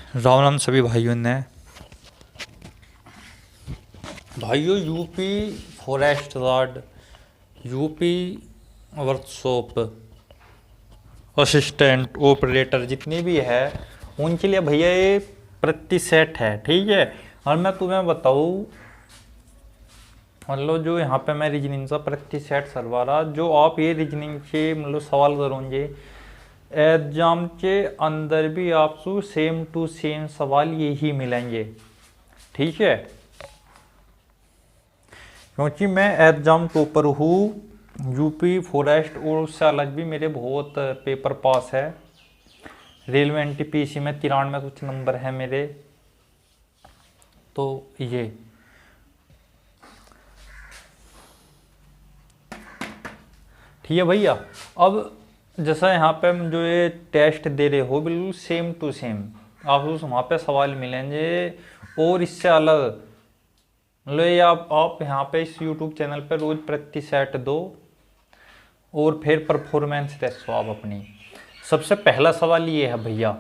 राम राम सभी भाइयों ने। भाइयों, UP forest guard, UP workshop assistant operator जितनी भी है उनके लिए भैया ये प्रति सेट है, ठीक है। और मैं तुम्हें बताऊँ, मतलब जो यहाँ पे मैं रीजनिंग का प्रति सेट करवा रहा, जो आप ये रीजनिंग के मतलब सवाल करोगे एग्जाम के अंदर भी आपको सेम टू सेम सवाल यही मिलेंगे, ठीक है। क्योंकि मैं एग्जाम टॉपर हूँ यूपी फॉरेस्ट, और उससे अलग भी मेरे बहुत पेपर पास है। रेलवे एनटीपीसी में 93 कुछ नंबर है मेरे। तो ये ठीक है भैया। अब जैसा यहाँ पे हम जो ये टेस्ट दे रहे हो बिल्कुल सेम टू सेम आपको वहाँ पे सवाल मिलेंगे, और इससे अलग मतलब ये आप यहाँ पे इस यूट्यूब चैनल पे रोज प्रति सेट दो और फिर परफॉर्मेंस देखो आप अपनी। सबसे पहला सवाल ये है भैया,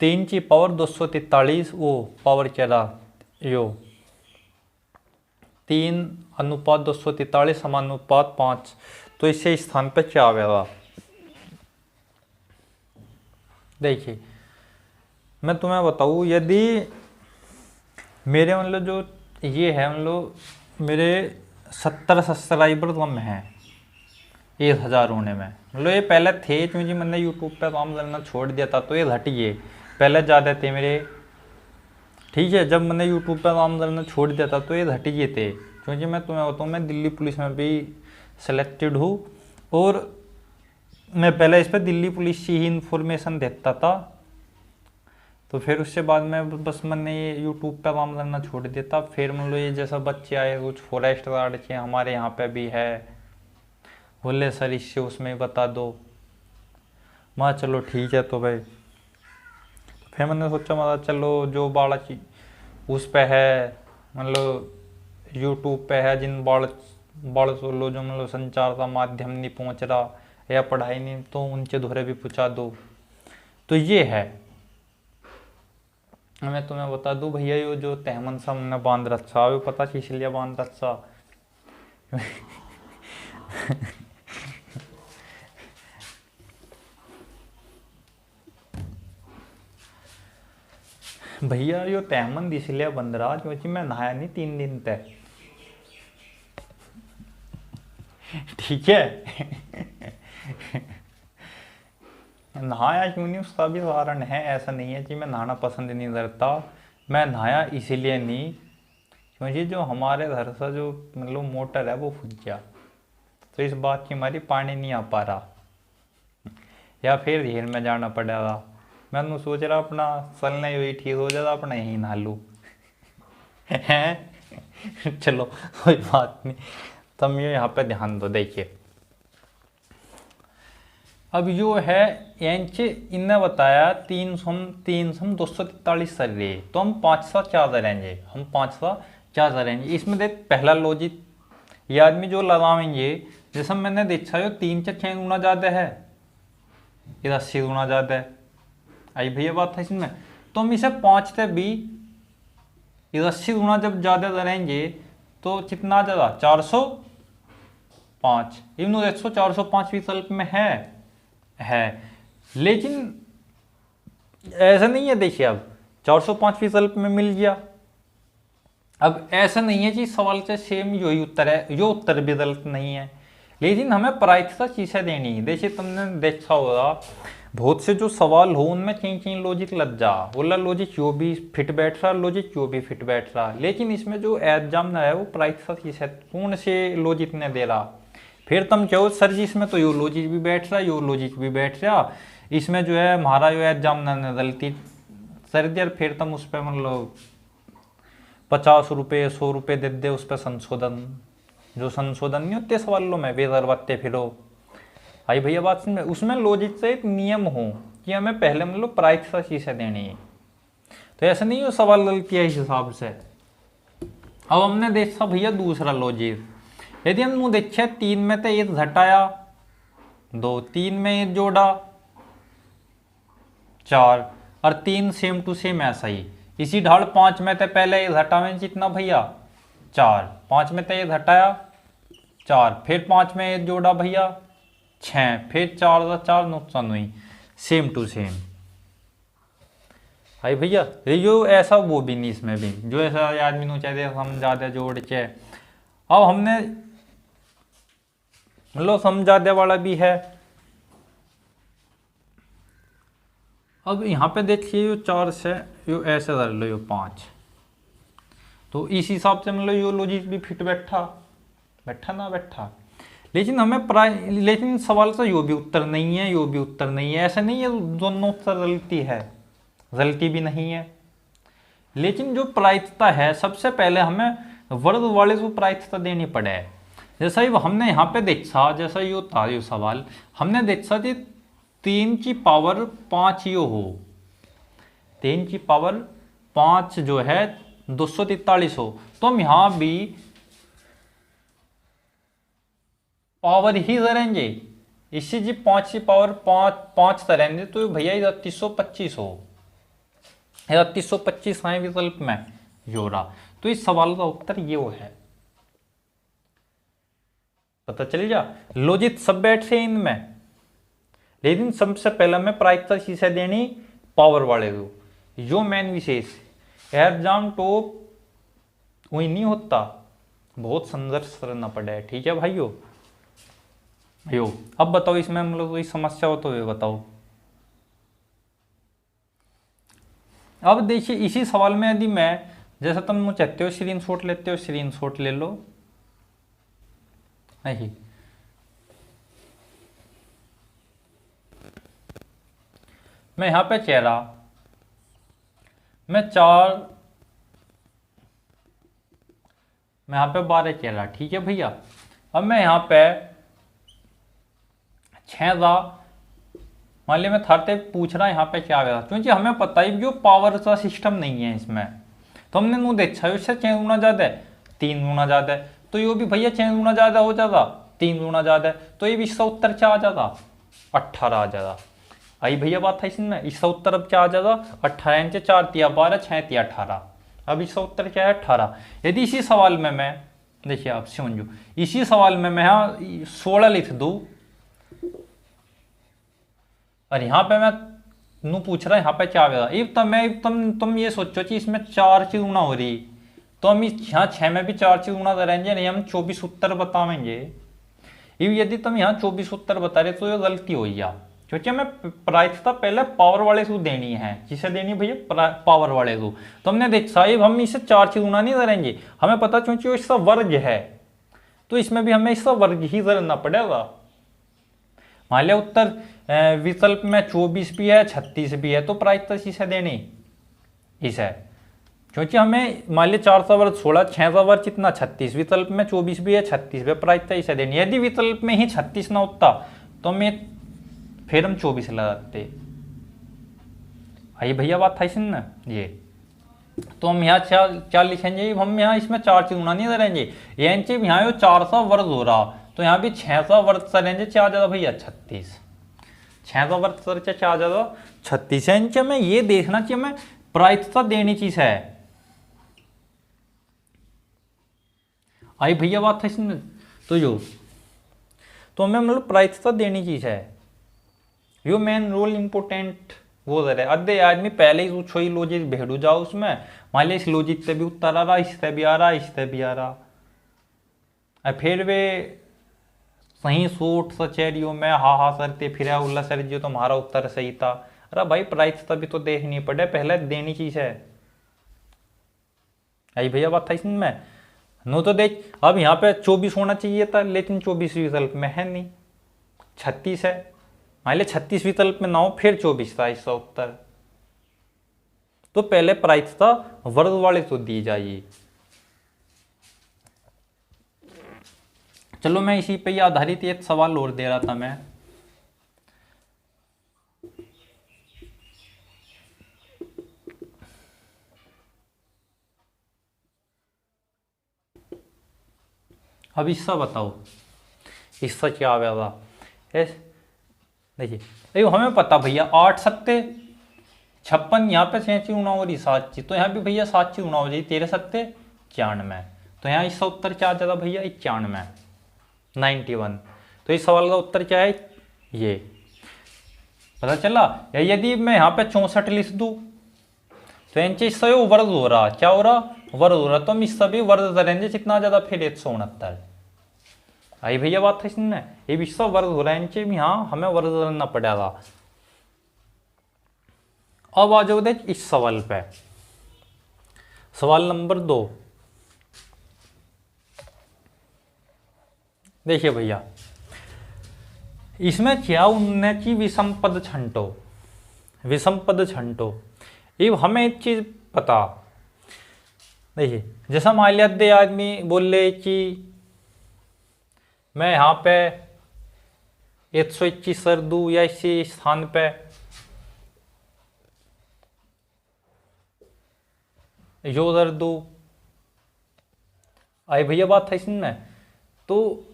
3 की पावर 243 वो पावर क्या रहा यो 3:243 समानुपात 5, तो इससे इस स्थान पे क्या आएगा। देखिए मैं तुम्हें बताऊँ, यदि मेरे मतलब जो ये है मतलब मेरे 70 सब्सक्राइबर कम हैं 1000 होने में। मतलब ये पहले थे क्योंकि मैंने यूट्यूब पे काम करना छोड़ दिया था, तो ये घट गए। पहले ज़्यादा थे मेरे, ठीक है। जब मैंने यूट्यूब पे काम करना छोड़ दिया था तो ये घट गए थे, क्योंकि मैं तुम्हें बताऊँ मैं दिल्ली पुलिस में भी सेलेक्टेड हूँ, और मैं पहले इस पर दिल्ली पुलिस की ही इंफॉर्मेशन देता था। तो फिर उसके बाद में बस मैंने ये यूट्यूब पे काम करना छोड़ दिया था। फिर मतलब ये जैसा बच्चे आए कुछ फॉरेस्ट गार्ड के हमारे यहाँ पे भी है, बोले सर इससे उसमें बता दो। मैं चलो ठीक है। तो भाई फिर मैंने सोचा मतलब चलो जो बालक उस पे है मतलब यूट्यूब पे है, जिन बालक लो जो मतलब संचार का माध्यम नहीं पहुँच रहा या पढ़ाई नहीं, तो उनके दोहरे भी पूछा दो। तो ये है, मैं तुम्हें बता दूं भैया, ये जो तहमन सा हमने बांध रखा वो पता किस लिए बांध रखा। भैया यो तहमन इसलिए बंद रहा क्योंकि मैं नहाया नहीं 3 दिन तक, ठीक है। नहाया क्यों नहीं उसका भी कारण है, ऐसा नहीं है कि मैं नहाना पसंद नहीं करता। मैं नहाया इसीलिए नहीं क्योंकि जो हमारे घर का जो मतलब मोटर है वो फूट गया, तो इस बात की हमारी पानी नहीं आ पा रहा, या फिर झील में जाना पड़ेगा। मैं सोच रहा अपना चलना ही ठीक हो जाता, अपना यहीं नहा लूँ। हैं चलो कोई बात नहीं, तुम ये यहाँ पे ध्यान दो। देखिए अब यो है यांचे इनने बताया 243 सर रहे, तो हम 5 सा क्या करेंगे, हम 5 सा क्या करेंगे। इसमें देख पहला लॉजिक ये आदमी जो लगाएंगे, जैसा मैंने देखा जो 3 से 6 गुना ज़्यादा है, ये 80 गुना ज़्यादा है। आई भैया बात है इसमें, तो हम इसे 5 से भी ये 80 गुना जब ज़्यादा करेंगे तो कितना ज़्यादा 405। इवन 405 विकल्प में है, लेकिन ऐसा नहीं है। देखिए अब 405 विकल्प में मिल गया, अब ऐसा नहीं है कि सवाल से सेम यही उत्तर है, यो उत्तर भी गलत नहीं है, लेकिन हमें प्रायिकता चीजें देनी है। देखिए तुमने देखा होगा बहुत से जो सवाल हो उनमें कहीं कहीं लॉजिक लग जा, बोला लॉजिक यो भी फिट बैठ रहा, लॉजिक यो भी फिट बैठ रहा, लेकिन इसमें जो एग्जाम है वो प्रायिकता चीजें कौन से लॉजिक ने दे रहा। फिर तुम कहो सर जी इसमें तो यो लॉजिक भी बैठ रहा, यो लॉजिक भी बैठ रहा, इसमें जो है हमारा जो एग्जाम ने गलती सर दिया, फिर तुम उस पर मतलब 50 रुपये 100 रुपये दे दे उस पर संशोधन, जो संशोधन नहीं होते सवालों में वे करवाते फिरो। आई भैया बात सुन में, उसमें लॉजिक से एक नियम हो कि हमें पहले मतलब प्रायिकता चीजें देनी है, तो ऐसा नहीं हो सवाल गलती है इस हिसाब से। अब हमने देखा भैया दूसरा लॉजिक, यदि हम देखे 3 में तो 1 घटाया 2, 3 में 1 जोड़ा 4, और 3 सेम टू सेम ऐसा ही। इसी ढाल 5 में थे पहले ये घटावें कितना भैया 4, 5 में थे ये घटाया 4, फिर 5 में ये जोड़ा भैया 6, फिर 4 4 नुकसान हुई सेम टू सेम। भाई भैया ये जो ऐसा वो भी नहीं इसमें भी जो ऐसा आदमी नु चाहिए हम ज्यादा जोड़ के। अब हमने मतलब समझा दे वाला भी है। अब यहाँ पे देखिए यो 4 से यो ऐसे कर लो यो 5, तो इस हिसाब से मतलब यो लॉजिक भी फिट बैठा बैठा ना बैठा। लेकिन हमें लेकिन सवाल का यो भी उत्तर नहीं है, यो भी उत्तर नहीं है, ऐसा नहीं है दोनों उत्तर गलती है, गलती भी नहीं है। लेकिन जो प्रायिकता है सबसे पहले हमें वर्ग वाले को प्रायिकता देनी पड़े। जैसा ही हमने यहाँ पे देखा, जैसा यो था यो सवाल हमने देखा कि 3 की पावर 5 यो हो, 3 की पावर 5 जो है 243 हो, तो हम यहाँ भी पावर ही करेंगे। इसी जी 5 की पावर 5 करेंगे तो भैया 3125 हो, 3125 है विकल्प में यो रहा। तो इस सवाल का उत्तर ये है, पता चल जा। लॉजिक सब बैठ से इनमें, लेकिन सबसे पहले मैं प्रायिकता शीशे देनी पावर वाले को, जो मेन विशेष एग्जाम टॉप वही नहीं होता, बहुत संघर्ष करना पड़ा है। ठीक है भाइयों। भाइयों अब बताओ इसमें हम लोग कोई समस्या हो तो ये बताओ। अब देखिए इसी सवाल में यदि मैं जैसा तुम चाहते हो स्क्रीनशॉट लेते हो, स्क्रीनशॉट ले लो। नहीं मैं यहां पे चेहरा मैं 4, मैं यहां पे 12 चेहरा। ठीक है भैया। अब मैं यहां पे 6 मान लिया मैं थारते पूछ रहा यहाँ पे क्या गया, क्योंकि हमें पता है जो पावर का सिस्टम नहीं है इसमें, तो हमने मुंह देखा इससे 6 गुना ज्यादा है, 3 गुना ज्यादा है, तो ये भी भैया 6 गुना ज्यादा हो जाता, 3 गुना ज्यादा है, तो ये भी इसका उत्तर क्या आ जाता 18 आ जाता। आई भैया बात है इसमें, इसका उत्तर अब क्या आ जाता 18 इंच 4 तिया 12 6 तिया 18। अब इसका उत्तर क्या है 18। यदि इसी सवाल में मैं देखिए आप समझो, इसी सवाल में मैं यहाँ 16 लिख दूं और यहाँ पे मैं नू पूछ रहा है यहाँ पे क्या होगा, इफ तुम ये सोचो कि इसमें 4 की गुना हो रही, तो हम यहाँ 6 में भी 4 की गुना करेंगे नहीं, हम 24 उत्तर बताएंगे। यदि तुम यहाँ 24 उत्तर बता रहे तो ये गलती हो गया, क्योंकि हमें प्रायिकता पहले पावर वाले को देनी है। किसे देनी भैया पावर वाले को। तो हमने देखा हम इसे 4 की गुना नहीं करेंगे, हमें पता क्योंकि वो इसका वर्ग है, तो इसमें भी हमें इसका वर्ग ही करना पड़ेगा। मान लिया उत्तर विकल्प में 24 भी है 36 भी है, तो प्रायिकता इसे देनी इसे, क्योंकि हमें मान लिया 4 का वर्ग 16, 6 का वर्ग कितना 36, विकल्प में 24 भी है 36 भी, प्रायिकता इसे देनी। यदि विकल्प में ही 36 ना होता तो फिर हम 24 लगाते। आई भैया बात था इसमें ये, तो हम यहाँ क्या लिखेंगे, हम यहाँ इसमें 4 की गुना नहीं करेंगे, यहाँ 4 का वर्ग हो रहा, तो यहाँ भी 6 का वर्ग करेंगे, क्या आ जाता भैया 36, 6 का वर्ग करके क्या आ जाता 36 इंच। में ये देखना चाहिए हमें प्रायिकता देनी चीज है। आई भैया बात है इसमें, तो हमें मतलब प्रायिकता देनी चीज है, यो मेन रोल इंपोर्टेंट वो है। अद्धे आदमी पहले ही पूछो ही लॉजिक भेड़ू जाओ उसमें, मान लिया इस लॉजिक से भी उत्तर आ रहा, इससे भी आ रहा, इससे भी आ रहा, फिर वे सही सूट सचेरियो में हा करते फिर उल्ला सर जी तुम्हारा उत्तर सही था। अरे भाई प्रायिकता भी तो देखनी पड़े, पहले देनी चीज है। आई भैया बात था इसमें नो, तो देख अब यहाँ पे 24 होना चाहिए था, लेकिन 24 विकल्प में है नहीं, 36 है। मान लिया 36 विकल्प में ना हो फिर 24 था इसका उत्तर, तो पहले प्रायिकता वर्ग वाले तो दी जाइए। चलो मैं इसी पे आधारित एक सवाल और दे रहा था मैं, अब इसका बताओ इसका क्या आ गया। देखिए हमें पता भैया 8 सत्ते 56 यहाँ पे 86 गुणा हो रही 7 चीज, तो यहाँ भी भैया 7 चीज गुणा हो जाएगी, 13 सत्ते 94, तो यहाँ इसका उत्तर क्या आ जाता भैया 91, 91। तो इस सवाल का उत्तर क्या है, ये पता चला। या यदि मैं यहाँ पे 64 लिख दूं तो इनसे इससे वर्ग हो रहा, क्या हो रहा, वर्ग हो रहा, तो हम इस सभी वर्ग करेंगे कितना ज्यादा फिर 169। आई भैया बात है इसमें, ये भी सब वर्ग हो रहा है इनसे भी, हाँ हमें वर्ग करना पड़ेगा। अब आ जाओ देख इस सवाल पे, सवाल नंबर 2। देखिए भैया इसमें क्या उन्होंने की विषम पद छंटो, विषम पद छंटो। ये हमें एक चीज पता, देखिए जैसा मान लिया दे आदमी बोले कि मैं यहाँ पे 121 कर दूं या इसी स्थान पे जो कर दूं, आई भैया बात है इसमें, तो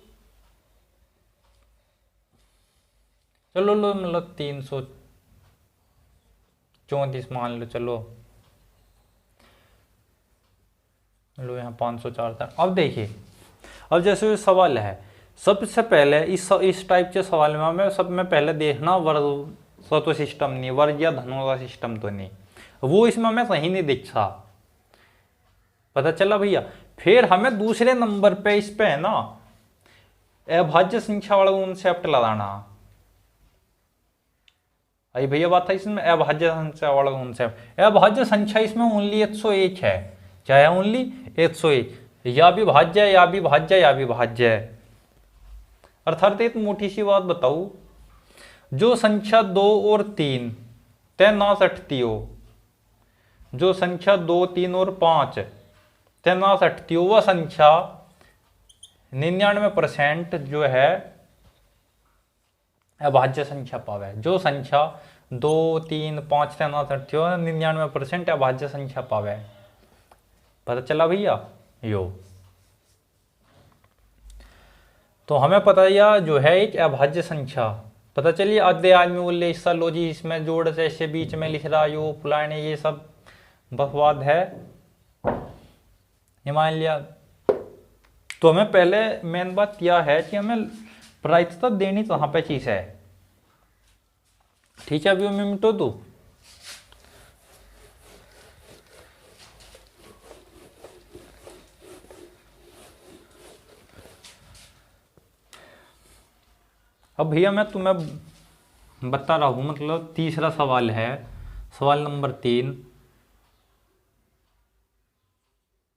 चलो लो मतलब 334 मान लो, चलो लो यहाँ 504 था। अब देखिए अब जैसे सवाल है, सबसे पहले इस टाइप के सवाल में हमें सब में पहले देखना वर्ग तो सिस्टम नहीं, वर्ग या धनों का सिस्टम तो नहीं, वो इसमें हमें सही नहीं दिखता, पता चला भैया। फिर हमें दूसरे नंबर पे इस पे है ना अभाज्य संख्या वाला कॉन्सेप्ट लगाना, आई भैया बात है इसमें अभाज्य संख्या वाला कॉन्सेप्ट। अभाज्य संख्या इसमें ओनली 101 है, क्या है ओनली 101, या भी भाज्य या भी भाज्य या भी भाज्य। अर्थात एक मोटी सी बात बताऊं, जो संख्या 2 और 3 तय ना सटती हो, जो संख्या 2, 3 और 5 तय ना सटती हो, वह संख्या 99% जो है अभाज्य संख्या पावे। जो संख्या 2, 3, 5 तय ना सटती हो 99% अभाज्य संख्या पावे, पता चला भैया यो। तो हमें पता या जो है एक अभाज्य संख्या, पता चलिए आधे आदमी बोले इस लो जी इसमें जोड़ से ऐसे बीच में लिख रहा यो फलाने, ये सब बकवाद है, ये मान लिया। तो हमें पहले मेन बात यह है कि हमें प्रायिकता देनी कहाँ पे चीज है, ठीक है। अभी मैं मिटो दू, अब भैया मैं तुम्हें बता रहा हूं, मतलब तीसरा सवाल है, सवाल नंबर 3,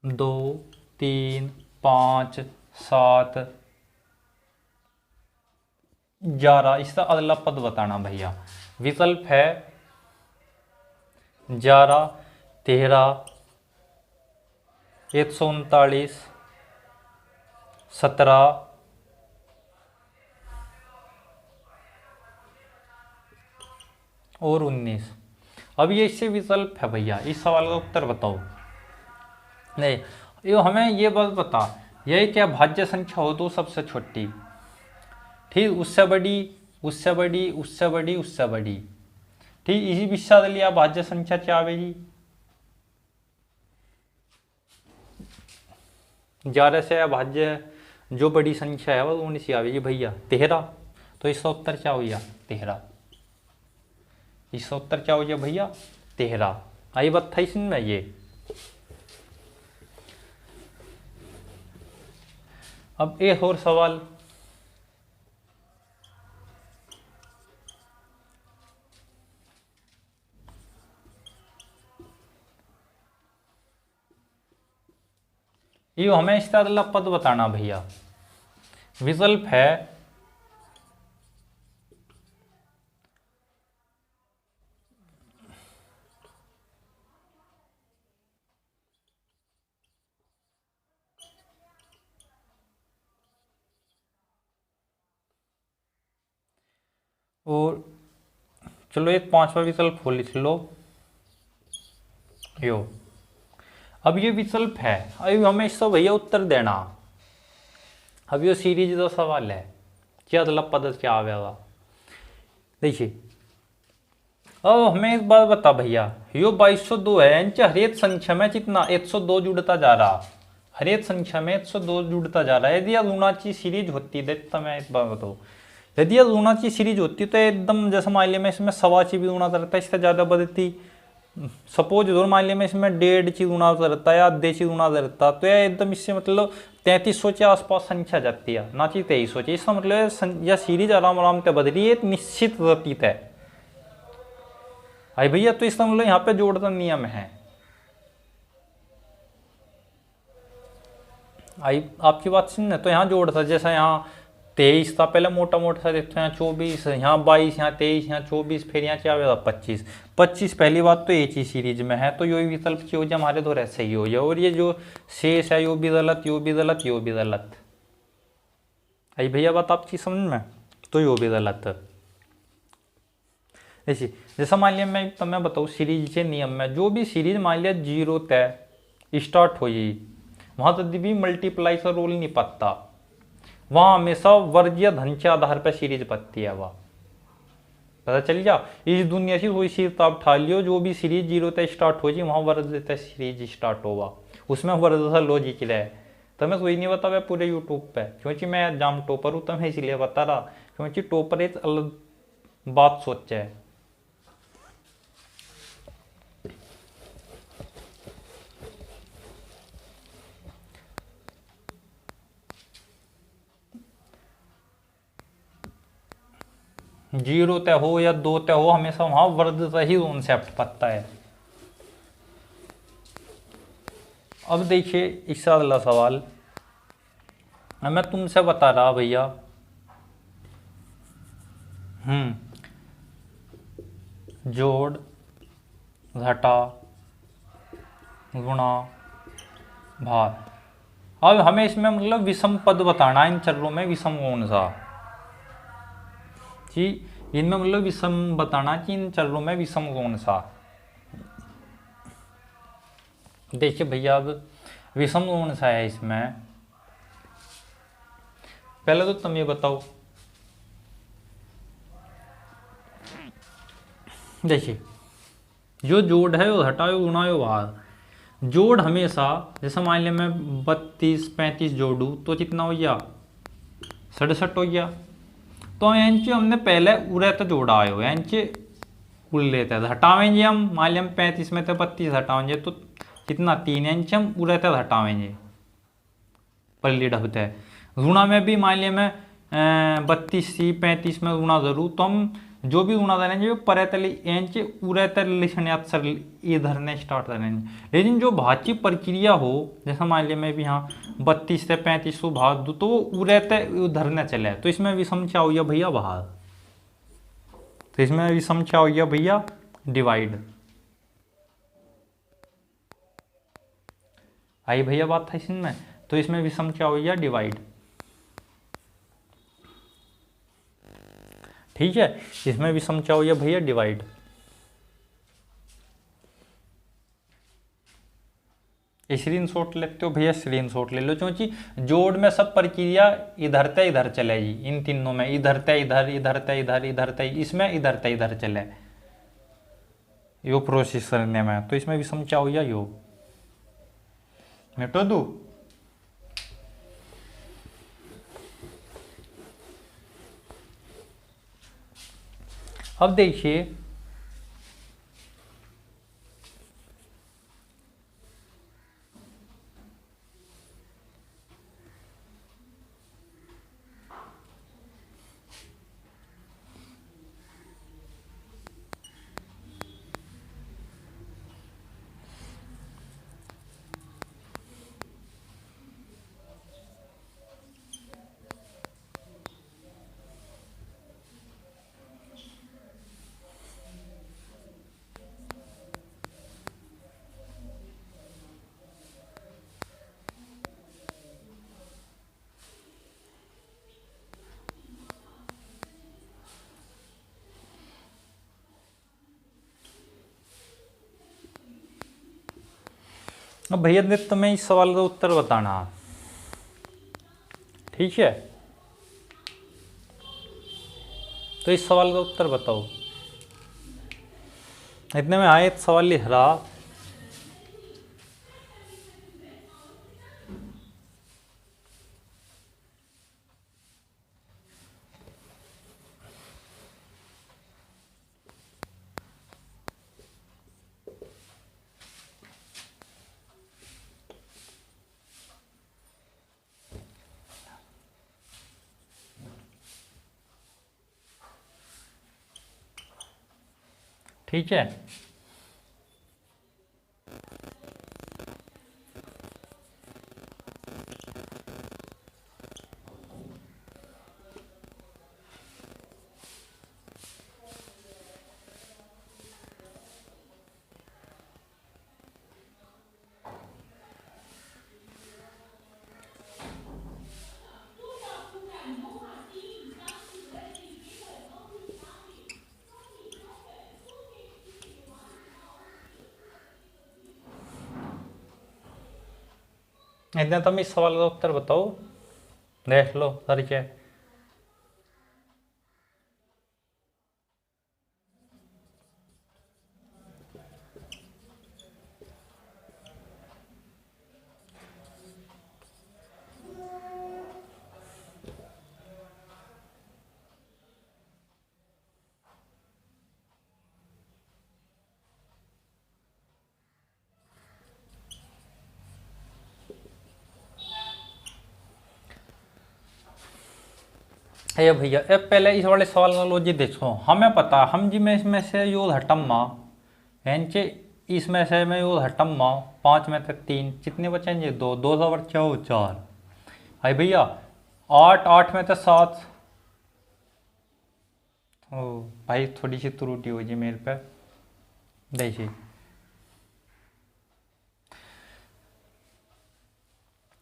2, 3, 5, 7, 11, इसका अगला पद बताना भैया। विकल्प है 11, 13, 139, 17 और 19। अब ये इससे विकल्प है भैया, इस सवाल का उत्तर बताओ। नहीं ये हमें ये बात बता, यही क्या भाज्य संख्या हो तो सबसे छोटी, ठीक, उससे बड़ी, उससे बड़ी, उससे बड़ी, उससे बड़ी, ठीक, इसी विषय लिया भाज्य संख्या क्या आवेगी, 11 से अभाज्य जो बड़ी संख्या है वो कौन सी आवेगी भैया 13। तो इसका उत्तर क्या हो गया 13, इसका उत्तर क्या हो गया भैया 13। आई बात था इसमें ये। अब एक और सवाल, ये हमें इसका अगला पद बताना भैया। विकल्प है और चलो एक 5वां विकल्प हो लिख लो यो। अब ये विकल्प है, अभी हमें इसका भैया उत्तर देना। अब ये सीरीज का सवाल है, क्या अगला पद क्या आवेगा। देखिए अब हमें एक बात बता भैया, यो 2202 है, इनसे हरेक संख्या में कितना 102 जुड़ता जा रहा, हरेक संख्या में 102 जुड़ता जा रहा है। यदि लूनाची सीरीज होती, देखता मैं एक बात बताऊँ, यदि लूनाची सीरीज होती तो एकदम जैसे मान लिया मैं इसमें 1.25 भी गुणा करता, इससे ज़्यादा बढ़ती, सपोज दो मान लिया मैं इसमें 1.5 चीज गुणा करता या आधे चीज गुणा करता, तो यह एकदम इससे मतलब 3300 के आसपास संख्या जाती है, ना कि 2300। इसका मतलब यह सीरीज आराम आराम से बढ़ रही है, एक निश्चित गति है। आई भैया, तो इसका मतलब यहाँ पे जोड़ता नियम है। आई आपकी बात सुन, तो यहाँ जोड़ता, जैसा यहाँ 23 था पहले मोटा मोटा सा देखते हैं, यहाँ 24, यहाँ 22, यहाँ 23, यहाँ 24, फिर यहाँ क्या होगा 25। 25 पहली बात तो एक ही सीरीज में है, तो यो विकल्प की हो जाए हमारे तो ऐसे ही हो जाए, और ये जो शेष है यो भी गलत, यो भी गलत, यो भी गलत। आई भैया बात आपकी समझ में, तो यो भी गलत। ऐसी जैसा मान लिया मैं तुम्हें बताऊँ सीरीज के नियम में, जो भी सीरीज मान लिया 0 तय स्टार्ट हो जाए, वहां तक भी मल्टीप्लाई का रोल नहीं पड़ता, वहां हमेशा वर्गीय धन के आधार पर सीरीज बनती है। वह पता चल जा, इस दुनिया से कोई सीरीज आप उठा लियो, जो भी सीरीज 0 तक स्टार्ट हो जाए वहां वर्ग तक सीरीज स्टार्ट होगा, उसमें वर्ग सा लॉजिक है। तो मैं कोई नहीं बता मैं पूरे यूट्यूब पे, क्योंकि मैं एग्जाम टॉपर हूँ, तो मैं इसलिए बता रहा, क्योंकि टॉपर एक अलग बात सोचा है। जीरो तय हो या 2 तय हो, हमेशा वहां वर्ग का ही कॉन्सेप्ट पता है। अब देखिए इससे अगला सवाल मैं तुमसे बता रहा भैया, जोड़ घटा गुणा भाग। अब हमें इसमें मतलब विषम पद बताना है, इन चरों में विषम कौन सा कि इनमें मतलब विषम बताना कि इन चरों में विषम कौन सा। देखिए भैया अब विषम कौन सा है इसमें, पहले तो तुम ये बताओ। देखिए जो जोड़ है वो घटाओ गुणाओ भाग, जोड़ हमेशा जैसे मान लिया मैं 32 35 जोड़ू तो कितना हो गया 67 हो गया। तो यांचे हमने पहले उरे तो जोड़ा आयो, यांचे उड़ लेते हैं, हटावेंगे हम, मान लिया हम 35 में तो 32 हटावेंगे तो कितना 3, यांचे हम उरे तो हटावेंगे पल्ली ढबते है। गुणा में भी मान लिया मैं 32 सी 35 में गुणा जरूर, तो हम जो भी गुणा करेंगे वो परेतली यांचे उरेतर लिखने अक्सर इधर ने स्टार्ट करेंगे। लेकिन जो भाग की प्रक्रिया हो, जैसा मान लिया मैं भी यहाँ 32 से 35 को भाग दूँ तो वो उरेते उधर न चले, तो इसमें विषम क्या हो गया भैया भाग, तो इसमें विषम क्या हो गया भैया डिवाइड। आई भैया बात था इसमें, तो इसमें विषम क्या हो गया डिवाइड। ठीक है, इसमें विषम क्या हो गया भैया डिवाइड। स्क्रीनशॉट लेते हो भैया, स्क्रीनशॉट ले लो, क्योंकि जोड़ में सब प्रक्रिया इधर ते इधर चलेगी, इन तीनों में इधर ते इधर, इधर ते इधर, इधर ते, इसमें इधर ते इधर चले यो प्रोसेस करने में, तो इसमें विषम क्या हो गया यो मिटो दू। अब देखिए अब भैया ने तुम्हें इस सवाल का उत्तर बताना, ठीक है, तो इस सवाल का उत्तर बताओ। इतने में आए सवाल लिख रहा, ठीक है। इतने तुम इस सवाल का उत्तर बताओ, देख लो सर क्या है। ये भैया ए पहले इस वाले सवाल का लो जी, देखो हमें पता हम जी में इसमें से योग हटम्मा एंचे इसमें से मैं योग हटम्मा 5 में से 3 कितने बचेंगे 2, 2 सौ बच्चे हो 4। भाई भैया 8, 8 में से 7। ओ भाई थोड़ी सी त्रुटि हो जी मेरे पे, देखिए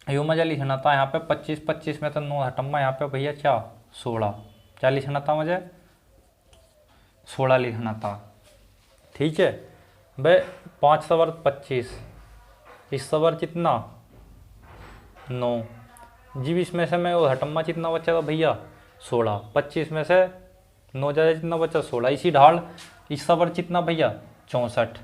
यो मजा लिखना था यहाँ पे 25, 25 में तो 9 हटम्मा, यहाँ पे भैया क्या 16, क्या लिखना था मुझे 16 लिखना था। ठीक है भाई 5 सवर 25, इस सवर कितना 9 जी, इसमें से मैं वो हटम्मा कितना बचा था भैया 16, 25 में से 9 ज़्यादा कितना बचा 16, इसी ढाल इस सवर कितना भैया 64,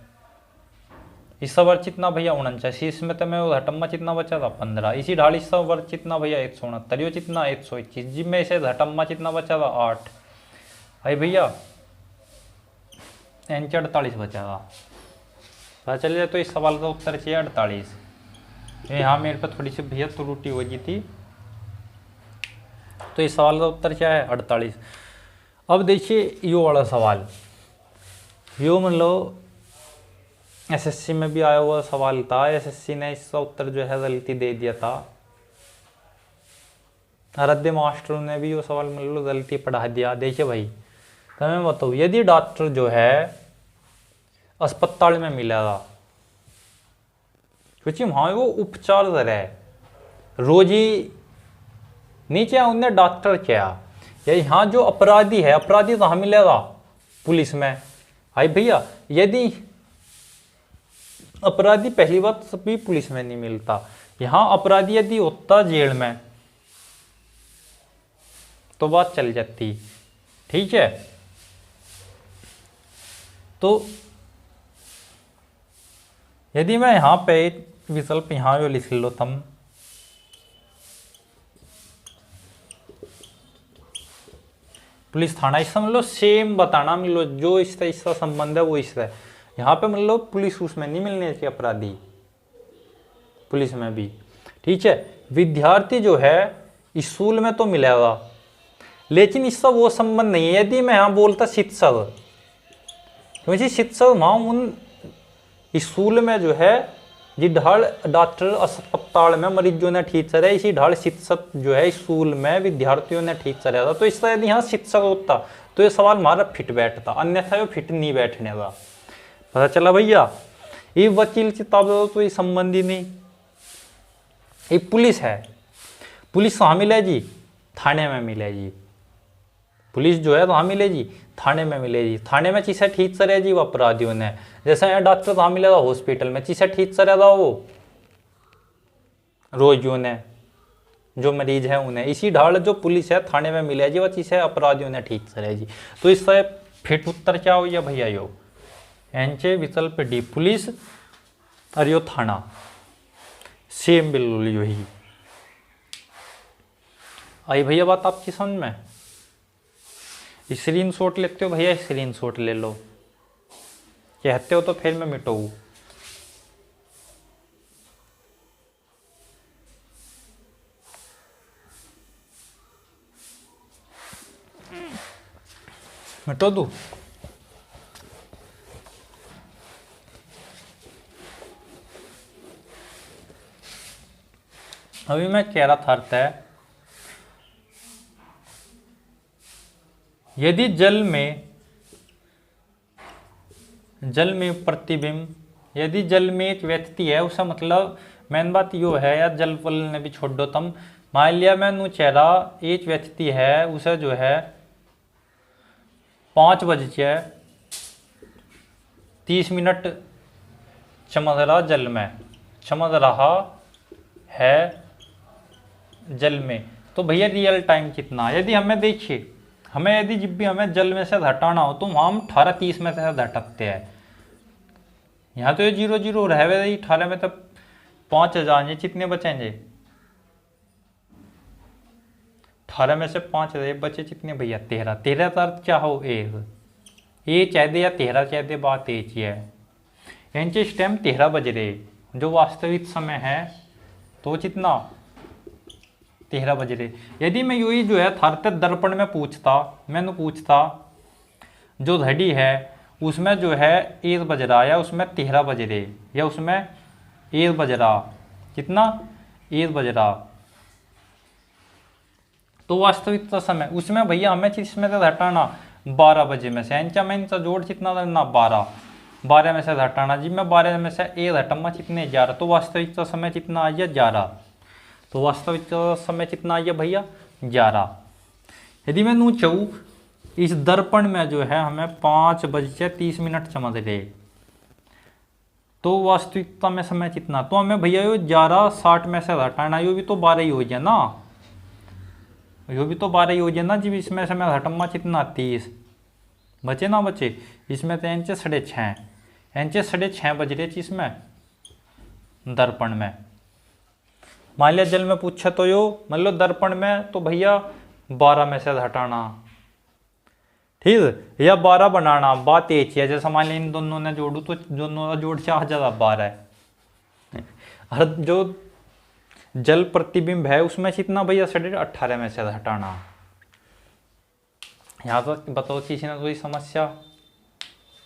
इस सवर कितना भैया 49, इसमें तो मैं वो हटम्मा कितना बचा था 15, इसी ढाल इस सवर कितना भैया 169, यो कितना 121 जी, में से हटम्मा कितना बचा था 8। भाई भैया एन 48 बचा था। पता चल जाए तो इस सवाल का उत्तर चाहिए 48। यहाँ मेरे पे थोड़ी सी भैया त्रुटि हो गई थी, तो इस सवाल का उत्तर क्या है 48। अब देखिए यो वाला सवाल, यो मान लो एसएससी में भी आया हुआ सवाल था, एसएससी ने इसका उत्तर जो है गलती दे दिया था, आराध्य मास्टर ने भी वो सवाल मान लो गलती पढ़ा दिया। देखिए भाई तो मैं बताऊँ, यदि डॉक्टर जो है अस्पताल में मिलेगा, क्योंकि वहाँ वो उपचार कर है रोजी नीचे उनने डॉक्टर किया, या यहाँ जो अपराधी है अपराधी कहाँ मिलेगा पुलिस में। भाई भैया यदि अपराधी पहली बात सभी पुलिस में नहीं मिलता, यहाँ अपराधी यदि होता जेल में तो बात चल जाती। ठीक है तो यदि मैं यहाँ पे विकल्प यहाँ जो लिख लो तुम, पुलिस थाना इससे मतलब सेम बताना मिलो, जो इसका संबंध है वो इससे। यहाँ पे मतलब पुलिस उसमें नहीं मिलने चाहिए अपराधी, पुलिस में भी। ठीक है विद्यार्थी जो है स्कूल में तो मिलेगा, लेकिन इसका वो संबंध नहीं है। यदि मैं यहाँ बोलता शिक्षक, क्योंकि शिक्षक वहाँ उन स्कूल में जो है जी ढाल डॉक्टर अस्पताल में मरीजों ने ठीक करे, इसी ढाल शिक्षक जो है स्कूल में विद्यार्थियों ने ठीक करे था। तो इसका यदि यहाँ शिक्षक होता तो ये सवाल हमारा फिट बैठता, अन्यथा ये फिट नहीं बैठने का। पता चला भैया। ये वकील किताब तो ये संबंधी नहीं, ये पुलिस है। पुलिस कहाँ मिले जी थाने में मिले जी, पुलिस जो है कहाँ मिले जी थाने में मिले जी। थाने में चीज़ें ठीक करे जी वो अपराधियों ने, जैसे यहाँ डॉक्टर कहाँ मिलेगा हॉस्पिटल में, चीज़ें ठीक करेगा वो रोगियों ने, जो मरीज है उन्हें। इसी ढाल जो पुलिस है थाने में मिले जी वो चीज़ें अपराधियों ने ठीक करे जी। तो इससे फिट उत्तर क्या हो गया भैया यो यांचे विकल्प डी पुलिस और यो थाना, सेम बिल्कुल यही। आई भैया बात आपकी समझ में? स्क्रीन शॉट लेते हो भैया, स्क्रीन शॉट ले लो, कहते हो तो फिर मैं मिटाऊँ। मिटो दूँ? अभी मैं कह रहा था अर्थ है, यदि जल में प्रतिबिंब, यदि जल में एक व्यक्ति है, उसका मतलब मेन बात यो है यार, जल पल ने भी छोड़ दो तुम। मान लिया मैं नू चेहरा एक व्यक्ति है, उसे जो है 5 बजे 30 मिनट चमक रहा जल में, चमक रहा है जल में, तो भैया रियल टाइम कितना? यदि हमें देखिए, हमें यदि जब भी हमें जल में से हटाना हो तो हम 18:30 में से हटाते हैं। यहाँ तो ये 0 रह गए, 18 में तब 5 आ जाएंगे, कितने बचेंगे? 18 में से 5 बचे कितने भैया? 13। 13 का अर्थ क्या हो? ये चाह दे या 13 चाह दे, बात एक ही है। यानी इस टाइम 13 बज रहे, जो वास्तविक समय है तो कितना? 13 बज रहे। यदि मैं यही जो है थारते दर्पण में पूछता जो घड़ी है उसमें जो है 1 बज रहा, या उसमें 13 बज रहे, या उसमें 1 बज रहा, कितना? 1 बज रहा, तो वास्तविक समय उसमें भैया हमें किसमें से हटाना? 12 बजे में से। इंचा में इनका जोड़ कितना करना? 12 में से हटाना जी, मैं 12 में से 1 हटाऊंगा, कितने? 11। तो वास्तविक समय कितना आ गया? 11। तो वास्तविक समय कितना आ गया भैया? 11। यदि मैं नू चाहूँ इस दर्पण में जो है हमें 5 बजे 30 मिनट चमक रहे, तो वास्तविकता में समय कितना? तो हमें भैया यो 11:60 में से हटाना, यो भी तो 12 ही हो गया ना, यो भी तो 12 ही हो गया ना जी। इसमें से मैं हटम्मा कितना? 30 बचे ना बचे? इसमें तो इंचे 6:30, इंचे 6:30 बज रहे इसमें दर्पण में। मान लिया जल में पूछा तो यो मतलब दर्पण में, तो भैया 12 में से हटाना, ठीक है, या 12 बनाना, बात एक ही है। जैसे मान लिया इन दोनों ने जोड़ू तो दोनों का जोड़ से आ जाता 12 है। और जो जल प्रतिबिंब है उसमें कितना भैया? 18 में से हटाना। यहाँ तक बताओ किसी ने कोई समस्या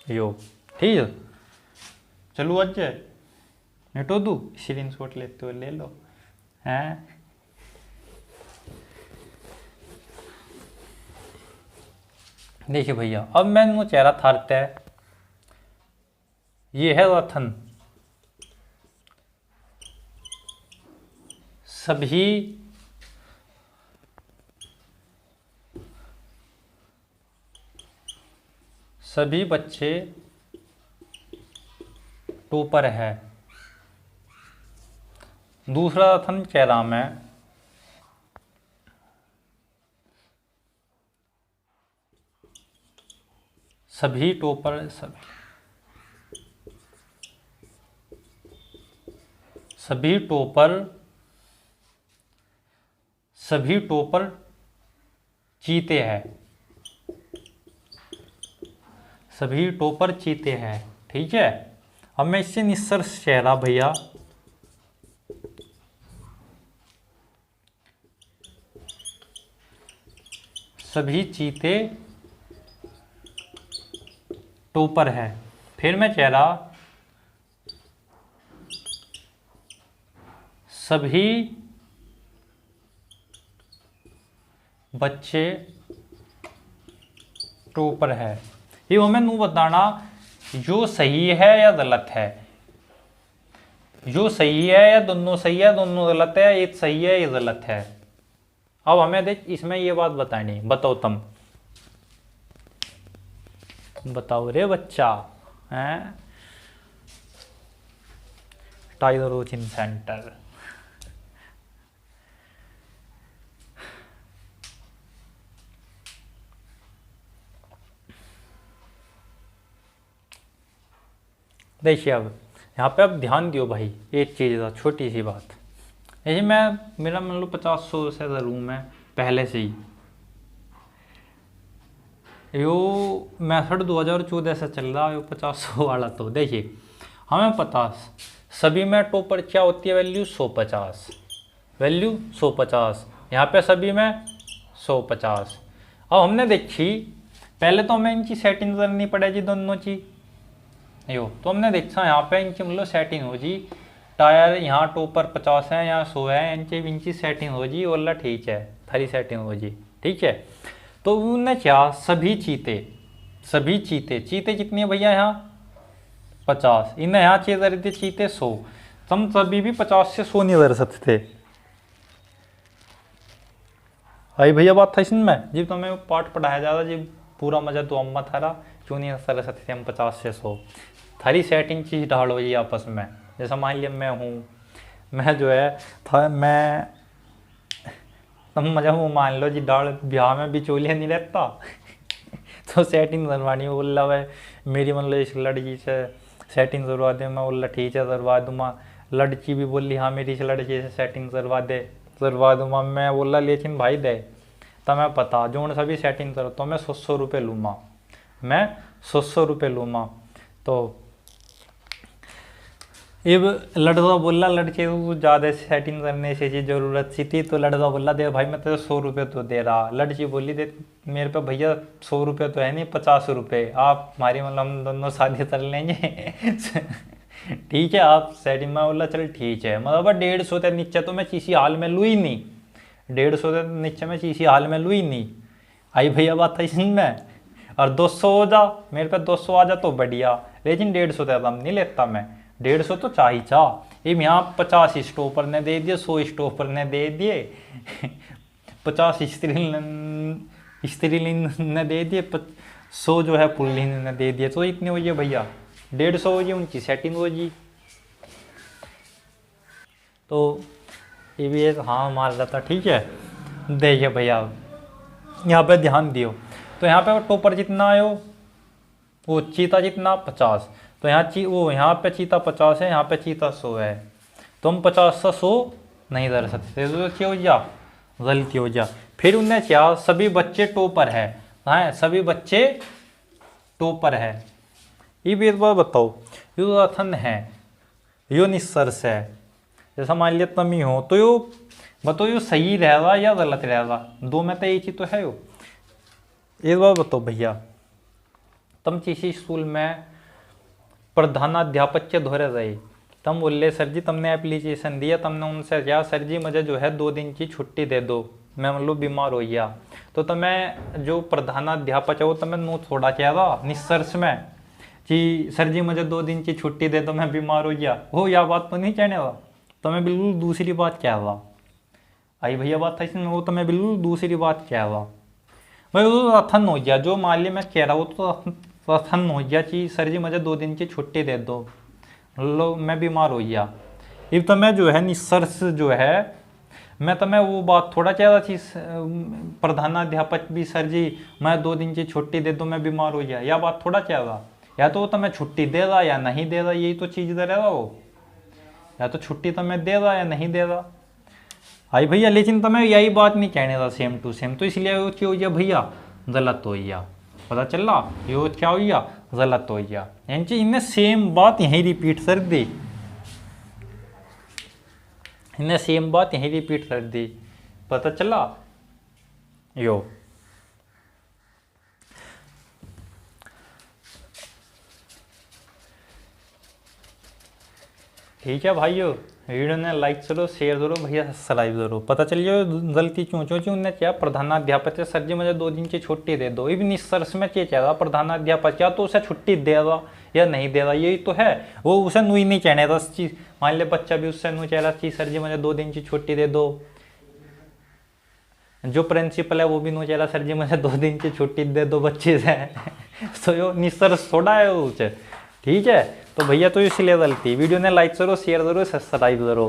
यो? ठीक है, चलो अजय नेटो दू, स्क्रीन शॉट लेते हो ले लो हैं। देखिए भैया, अब मैं वो चेहरा थारता है, ये है रथन, सभी बच्चे टॉपर है। दूसरा रथन कह रहा मैं, सभी टॉपर चीते हैं, सभी टॉपर चीते हैं। ठीक है, अब मैं इससे निष्कर्ष कह रहा भैया, सभी चीते टॉपर है। फिर मैं कह रहा सभी बच्चे टॉपर है। ये हमें नू बताना जो सही है या गलत है, जो सही है या दोनों सही है, दोनों गलत है, एक सही है ये गलत है। अब हमें देख इसमें ये बात बतानी, बताओ तुम बताओ रे बच्चा हैं। टाइगर कोचिंग सेंटर, देखिए अब यहाँ पे अब ध्यान दियो भाई, एक चीज़ था छोटी सी बात। यही मेरा मान लो 50-100 से रूम है पहले से ही। यो मेथड 2014 से चल रहा है, यो 50-100 वाला। तो देखिए हमें पता सभी में टॉपर क्या होती है, वैल्यू 150, वैल्यू 150, यहाँ पे सभी में 150। अब हमने देखी पहले तो हमें इनकी सेटिंग करनी पड़ेगी दोनों की। यो तो हमने देखा यहाँ पे इनकी मतलब सेटिंग हो जी, टायर यहाँ टॉपर 50 है, यहाँ 100 है, इनकी सेटिंग हो जी, बोला ठीक है, थारी सेटिंग हो जी, ठीक है। तो उन्होंने क्या सभी चीते कितनी है भैया, यहाँ 50, इन्हें यहाँ चीज कर दी चीते 100, तुम सभी भी 50 से 100 नहीं कर सकते थे। आई भैया बात था इसमें जी, तुम्हें पाठ पढ़ाया जा रहा जी, पूरा मजा तो अम्मा थारा क्यों नहीं कर सकते हम 50 से 100। थारी सेटिंग चीज ढालो ये आपस में। जैसा मान लिया मैं हूँ, मैं जो है था मैं तुम मजा वो मान लो जी, डाल ब्याह में बिचौलिया नहीं रहता तो सेटिंग करवानी बोल रहा है मेरी, मतलब इस लड़की से सेटिंग करवा दे। मैं बोला ठीक है करवा दूँगा। लड़की भी बोली हाँ मेरी इस लड़की से सेटिंग करवा दूँगा। मैं बोला लेकिन भाई दे तो मैं पता जो सभी सेटिंग करो तो मैं 100 रुपये लूँगा, मैं 100 रुपये लूँगा। तो अब लड़का बोला लड़के को ज़्यादा सेटिंग करने से ज़रूरत सी थी, तो लड़का बोला दे भाई मैं तेरे 100 रुपये तो दे रहा। लड़की बोली दे मेरे पे भैया 100 रुपये तो है नहीं, 50 रुपये आप हमारी मतलब हम दोनों शादी कर लेंगे ठीक है आप सेटिंग में। बोला चल ठीक है, मतलब 150 से नीचे तो मैं किसी हाल में लू ही नहीं, 150 से नीचे मैं किसी हाल में लू ही नहीं। आई भैया बात था इसमें। और 200 हो जा मेरे पे, 200 आ जा तो बढ़िया, लेकिन 150 तक नहीं लेता मैं, 150 तो चाह ही चाह। ये यहाँ 50 स्टॉपर ने दे दिए, 100 स्टॉपर ने दे दिए 50 स्त्रीलिंग ने दे दिए, 100 जो है पुल्लिंग ने दे दिए, तो इतने हो गए भैया, 150 हो गई उनकी सेटिंग हो गई। तो ये भी एक हाँ मार रहा था, ठीक है। देखिए भैया यहाँ पे ध्यान दियो, तो यहाँ पे टॉपर जितना आयो वो चीता जितना 50, तो यहाँ पे चीता 50 है, यहाँ पे चीता 100 है, तो हम 50 से 100 नहीं कर सकते, तो क्या हो जा गलती हो जा। फिर उन्हें क्या सभी बच्चे टॉपर है, हाँ सभी बच्चे टॉपर है। ये भी एक बार बताओ, यो कथन है यो निष्कर्ष है, जैसा मान लिया तुम ही हो, तो यो बताओ यो सही रहेगा या गलत रहेगा, दो में तो एक ही तो है यो। एक बार बताओ भैया, तुम किसी स्कूल में प्रधानाध्यापक के धोरे रहे, तुम बोले सर जी तुमने एप्लीकेशन दिया, तुमने उनसे क्या सर जी मुझे जो है 2 दिन की छुट्टी दे दो, मैं मतलब बीमार हो गया, तो तुम्हें जो प्रधानाध्यापक है वो तुम्हें नो थोड़ा कह रहा निष्कर्ष में कि सर जी मुझे 2 दिन की छुट्टी दे दो मैं बीमार हो गया, वो यह बात तो नहीं कहने रहा, तुम्हें बिल्कुल दूसरी बात कह रहा। आई भैया बात था इसमें, वो तुम्हें बिल्कुल दूसरी बात कह रहा भाई, वो अथन हो गया जो मान लिया मैं कह रहा, वो तो अथन हो गया कि सर जी मुझे 2 दिन की छुट्टी दे दो, लो मैं बीमार हो गया। इब तो मैं जो है निष्कर्ष जो है मैं तुम्हें वो बात थोड़ा कह रहा थी प्रधानाध्यापक भी सर जी मैं 2 दिन की छुट्टी दे दो मैं बीमार हो गया, यह बात थोड़ा कह रहा, या तो वो तुम्हें छुट्टी दे रहा या नहीं दे रहा, यही तो चीज़ दे रहा वो, या तो छुट्टी तुम्हें दे रहा या नहीं दे रहा। आई भैया लेकिन तुम्हें यही बात नहीं कहने था सेम टू सेम, तो इसलिए वो क्या हो गया भैया गलत हो गया, पता चल रहा ये क्या हो गया गलत हो गया, यानी इनने सेम बात यहीं रिपीट कर दी, इन्हें सेम बात यहीं रिपीट कर दी, पता चला यो। ठीक है भाइयों, वीडियो ने लाइक करो शेयर करो भैया सब्सक्राइब करो, पता चल जाए गलती क्यों उनने क्या प्रधानाध्यापक से सर जी मुझे 2 दिन की छुट्टी दे दो, इवन निष्कर्ष में क्या कह रहा प्रधानाध्यापक क्या तो उसे छुट्टी दे रहा या नहीं दे रहा, यही तो है, वो उसे नुई नहीं कहने था चीज़। मान लिया बच्चा भी उससे नु कह रहा कि सर जी मुझे 2 दिन की छुट्टी दे दो, जो प्रिंसिपल है वो भी नु कह रहा सर जी मुझे 2 दिन की छुट्टी दे दो बच्चे से तो यो निष्कर्ष थोड़ा है उसे, ठीक है। तो भैया तो इसलिए गलती, वीडियो ने लाइक करो शेयर करो सब्सक्राइब करो